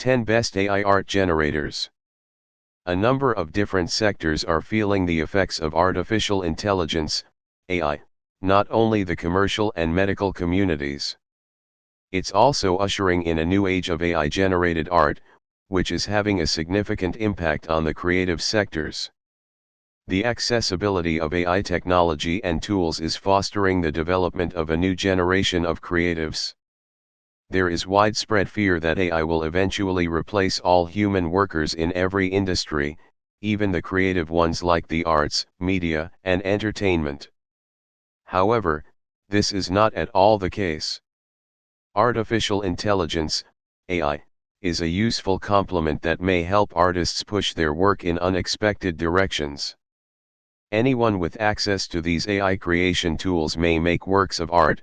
10 Best AI Art Generators. A number of different sectors are feeling the effects of artificial intelligence, AI, not only the commercial and medical communities. It's also ushering in a new age of AI-generated art, which is having a significant impact on the creative sectors. The accessibility of AI technology and tools is fostering the development of a new generation of creatives. There is widespread fear that AI will eventually replace all human workers in every industry, even the creative ones like the arts, media, and entertainment. However, this is not at all the case. Artificial intelligence, AI, is a useful complement that may help artists push their work in unexpected directions. Anyone with access to these AI creation tools may make works of art,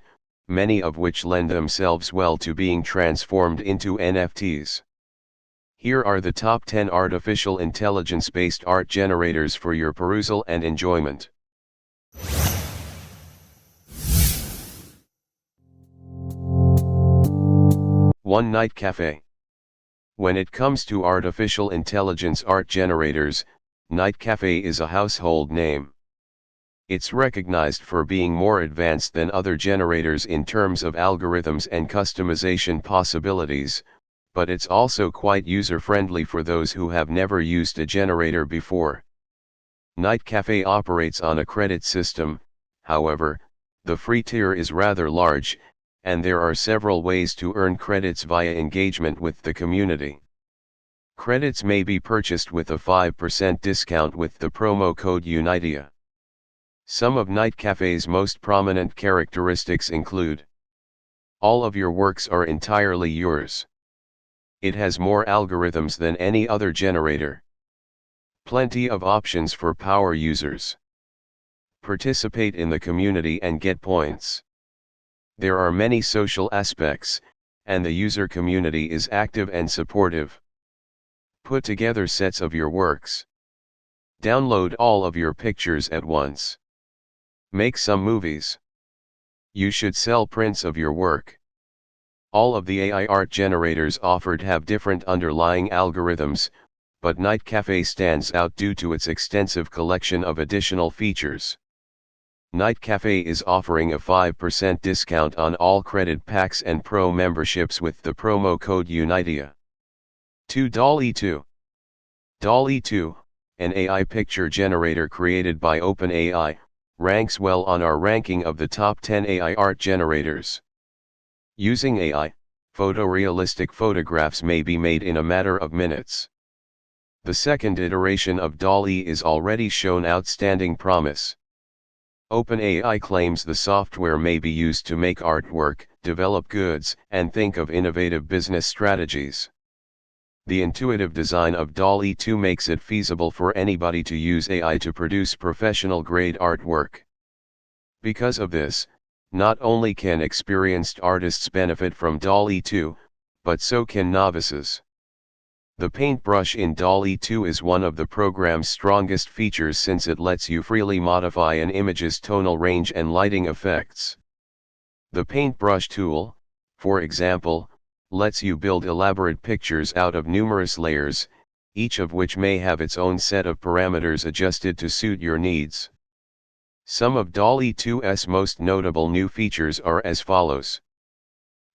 many of which lend themselves well to being transformed into NFTs. Here are the top 10 artificial intelligence-based art generators for your perusal and enjoyment. 1. Night Cafe. When it comes to artificial intelligence art generators, Night Cafe is a household name. It's recognized for being more advanced than other generators in terms of algorithms and customization possibilities, but it's also quite user-friendly for those who have never used a generator before. Night Cafe operates on a credit system, however, the free tier is rather large, and there are several ways to earn credits via engagement with the community. Credits may be purchased with a 5% discount with the promo code UNITEA. Some of Night Cafe's most prominent characteristics include: all of your works are entirely yours. It has more algorithms than any other generator. Plenty of options for power users. Participate in the community and get points. There are many social aspects, and the user community is active and supportive. Put together sets of your works. Download all of your pictures at once. Make some movies. You should sell prints of your work. All of the AI art generators offered have different underlying algorithms, but Night Cafe stands out due to its extensive collection of additional features. Night Cafe is offering a 5% discount on all credit packs and pro memberships with the promo code UNITEA. 2. DALLE 2. DALLE 2, an AI picture generator created by OpenAI, ranks well on our ranking of the top 10 AI art generators. Using AI, photorealistic photographs may be made in a matter of minutes. The second iteration of DALLE is already shown outstanding promise. OpenAI claims the software may be used to make artwork, develop goods, and think of innovative business strategies. The intuitive design of DALLE 2 makes it feasible for anybody to use AI to produce professional-grade artwork. Because of this, not only can experienced artists benefit from DALLE 2, but so can novices. The paintbrush in DALLE 2 is one of the program's strongest features since it lets you freely modify an image's tonal range and lighting effects. The paintbrush tool, for example, lets you build elaborate pictures out of numerous layers, each of which may have its own set of parameters adjusted to suit your needs. Some of DALLE 2's most notable new features are as follows.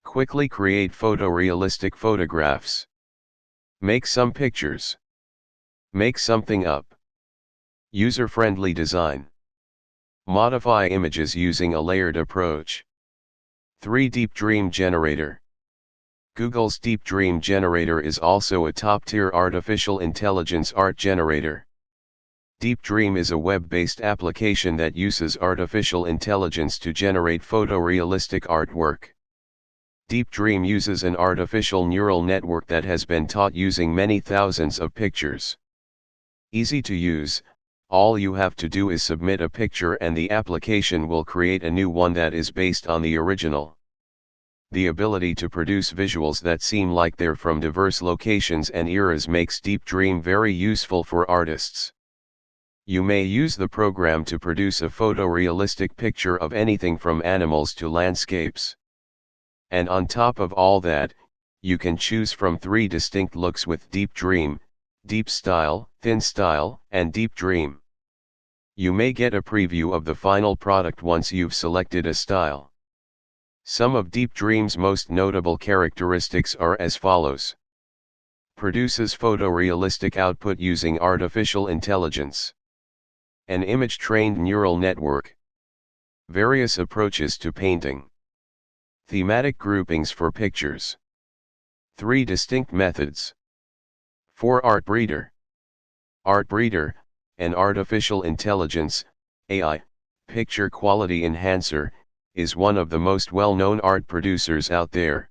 Quickly create photorealistic photographs. Make some pictures. Make something up. User-friendly design. Modify images using a layered approach. 3. Deep Dream Generator. Google's Deep Dream Generator is also a top-tier artificial intelligence art generator. Deep Dream is a web-based application that uses artificial intelligence to generate photorealistic artwork. Deep Dream uses an artificial neural network that has been taught using many thousands of pictures. Easy to use, all you have to do is submit a picture and the application will create a new one that is based on the original. The ability to produce visuals that seem like they're from diverse locations and eras makes Deep Dream very useful for artists. You may use the program to produce a photorealistic picture of anything from animals to landscapes. And on top of all that, you can choose from 3 distinct looks with Deep Dream, Deep Style, Thin Style, and Deep Dream. You may get a preview of the final product once you've selected a style. Some of Deep Dream's most notable characteristics are as follows. Produces photorealistic output using artificial intelligence. An image-trained neural network. Various approaches to painting. Thematic groupings for pictures. 3 distinct methods. 4 Art Breeder. Art Breeder, an artificial intelligence, AI, picture quality enhancer, is one of the most well-known art producers out there.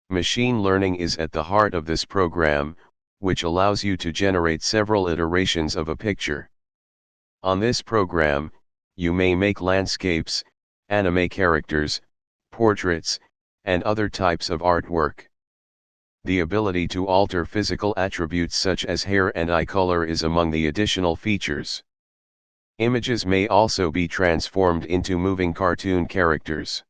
Machine learning is at the heart of this program, which allows you to generate several iterations of a picture. On this program, you may make landscapes, anime characters, portraits, and other types of artwork. The ability to alter physical attributes such as hair and eye color is among the additional features. Images may also be transformed into moving cartoon characters.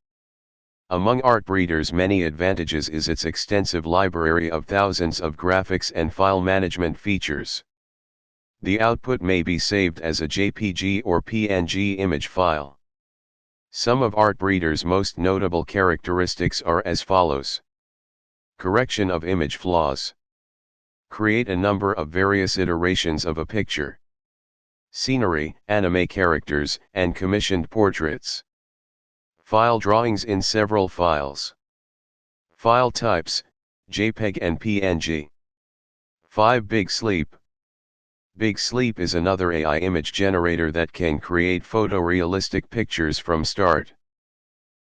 Among Art Breeder's many advantages is its extensive library of thousands of graphics and file management features. The output may be saved as a JPG or PNG image file. Some of Art Breeder's most notable characteristics are as follows. Correction of image flaws. Create a number of various iterations of a picture. Scenery, anime characters, and commissioned portraits. File drawings in several files. File types, JPEG and PNG. 5 Big Sleep. Big Sleep is another AI image generator that can create photorealistic pictures from start.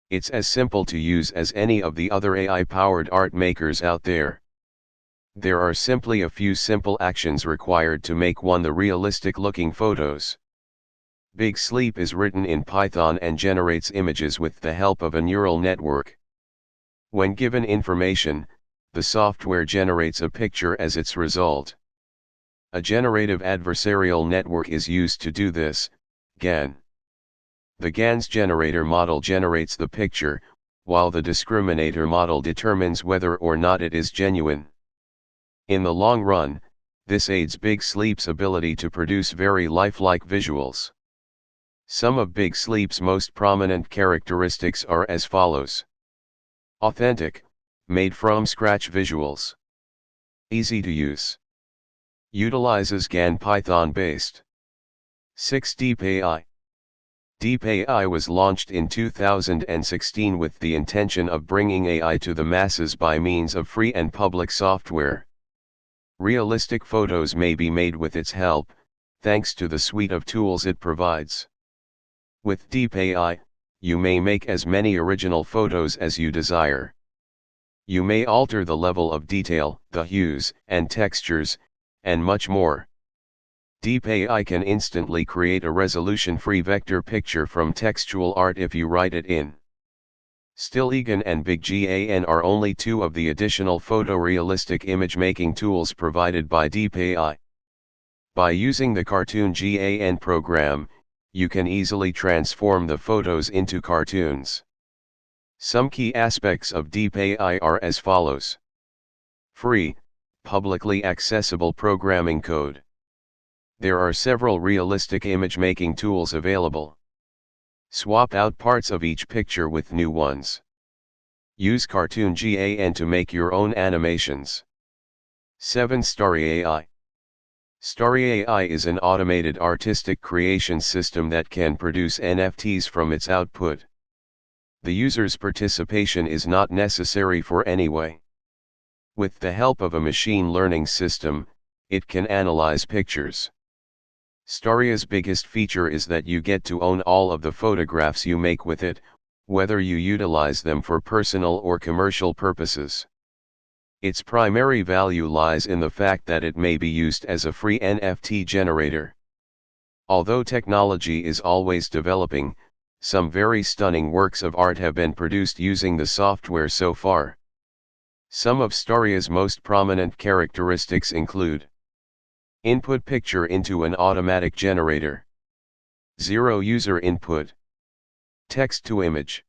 It's as simple to use as any of the other AI-powered art makers out there. There are simply a few simple actions required to make the realistic-looking photos. Big Sleep is written in Python and generates images with the help of a neural network. When given information, the software generates a picture as its result. A generative adversarial network is used to do this, GAN. The GAN's generator model generates the picture, while the discriminator model determines whether or not it is genuine. In the long run, this aids Big Sleep's ability to produce very lifelike visuals. Some of Big Sleep's most prominent characteristics are as follows. Authentic, made from scratch visuals. Easy to use. Utilizes GAN Python-based. 6 Deep AI. Deep AI was launched in 2016 with the intention of bringing AI to the masses by means of free and public software. Realistic photos may be made with its help, thanks to the suite of tools it provides. With Deep AI, you may make as many original photos as you desire. You may alter the level of detail, the hues and textures, and much more. Deep AI can instantly create a resolution-free vector picture from textual art if you write it in. StillGAN and BigGAN are only 2 of the additional photorealistic image-making tools provided by Deep AI. By using the Cartoon GAN program, you can easily transform the photos into cartoons. Some key aspects of Deep AI are as follows. Free, publicly accessible programming code. There are several realistic image-making tools available. Swap out parts of each picture with new ones. Use Cartoon GAN to make your own animations. 7 Starry AI. Starry AI is an automated artistic creation system that can produce NFTs from its output. The user's participation is not necessary for anyway. With the help of a machine learning system, it can analyze pictures. Starry's biggest feature is that you get to own all of the photographs you make with it, whether you utilize them for personal or commercial purposes. Its primary value lies in the fact that it may be used as a free NFT generator. Although technology is always developing, some very stunning works of art have been produced using the software so far. Some of Starry's most prominent characteristics include: input picture into an automatic generator. 0 user input. Text to image.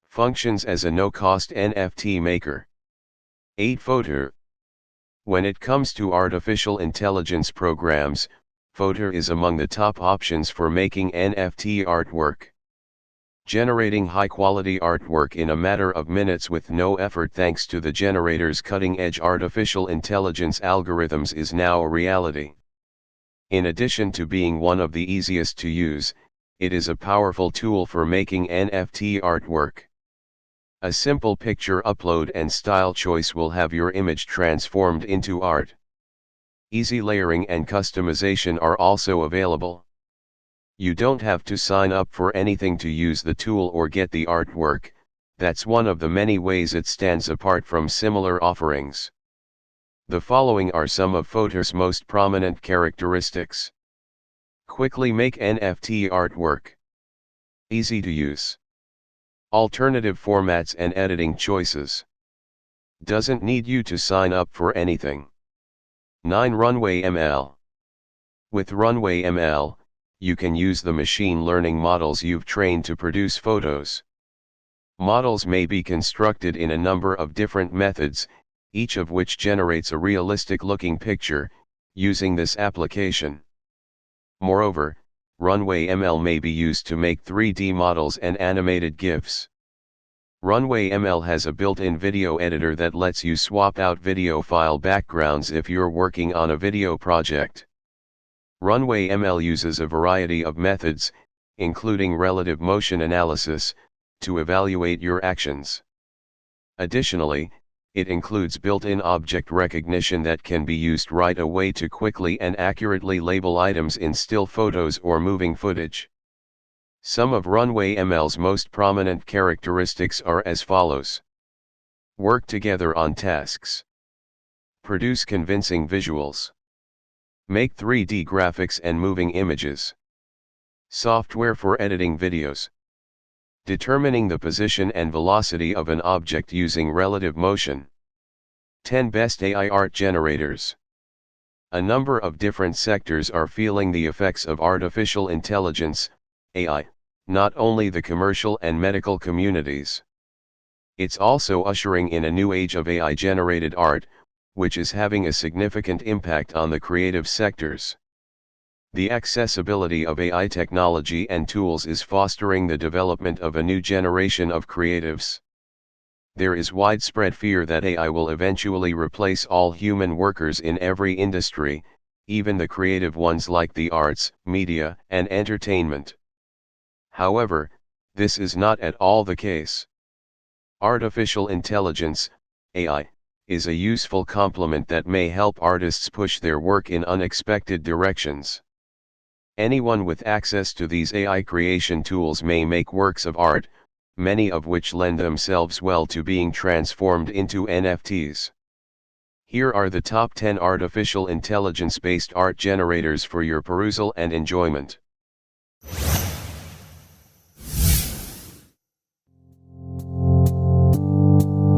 Functions as a no-cost NFT maker. 8. Fodor. When it comes to artificial intelligence programs, Fodor is among the top options for making NFT artwork. Generating high-quality artwork in a matter of minutes with no effort thanks to the generator's cutting-edge artificial intelligence algorithms is now a reality. In addition to being one of the easiest to use, it is a powerful tool for making NFT artwork. A simple picture upload and style choice will have your image transformed into art. Easy layering and customization are also available. You don't have to sign up for anything to use the tool or get the artwork. That's one of the many ways it stands apart from similar offerings. The following are some of Fodor's most prominent characteristics. Quickly make NFT artwork. Easy to use. Alternative formats and editing choices. Doesn't need you to sign up for anything. 9. Runway ML. With Runway ML, you can use the machine learning models you've trained to produce photos. Models may be constructed in a number of different methods, each of which generates a realistic-looking picture, using this application. Moreover, Runway ML may be used to make 3D models and animated GIFs. Runway ML has a built-in video editor that lets you swap out video file backgrounds if you're working on a video project. Runway ML uses a variety of methods, including relative motion analysis, to evaluate your actions. Additionally, it includes built-in object recognition that can be used right away to quickly and accurately label items in still photos or moving footage. Some of Runway ML's most prominent characteristics are as follows. Work together on tasks. Produce convincing visuals. Make 3D graphics and moving images. Software for editing videos. Determining the position and velocity of an object using relative motion. 10 Best AI Art Generators. A number of different sectors are feeling the effects of artificial intelligence, AI, not only the commercial and medical communities. It's also ushering in a new age of AI-generated art, which is having a significant impact on the creative sectors. The accessibility of AI technology and tools is fostering the development of a new generation of creatives. There is widespread fear that AI will eventually replace all human workers in every industry, even the creative ones like the arts, media, and entertainment. However, this is not at all the case. Artificial intelligence, AI, is a useful complement that may help artists push their work in unexpected directions. Anyone with access to these AI creation tools may make works of art, many of which lend themselves well to being transformed into NFTs. Here are the top 10 artificial intelligence-based art generators for your perusal and enjoyment.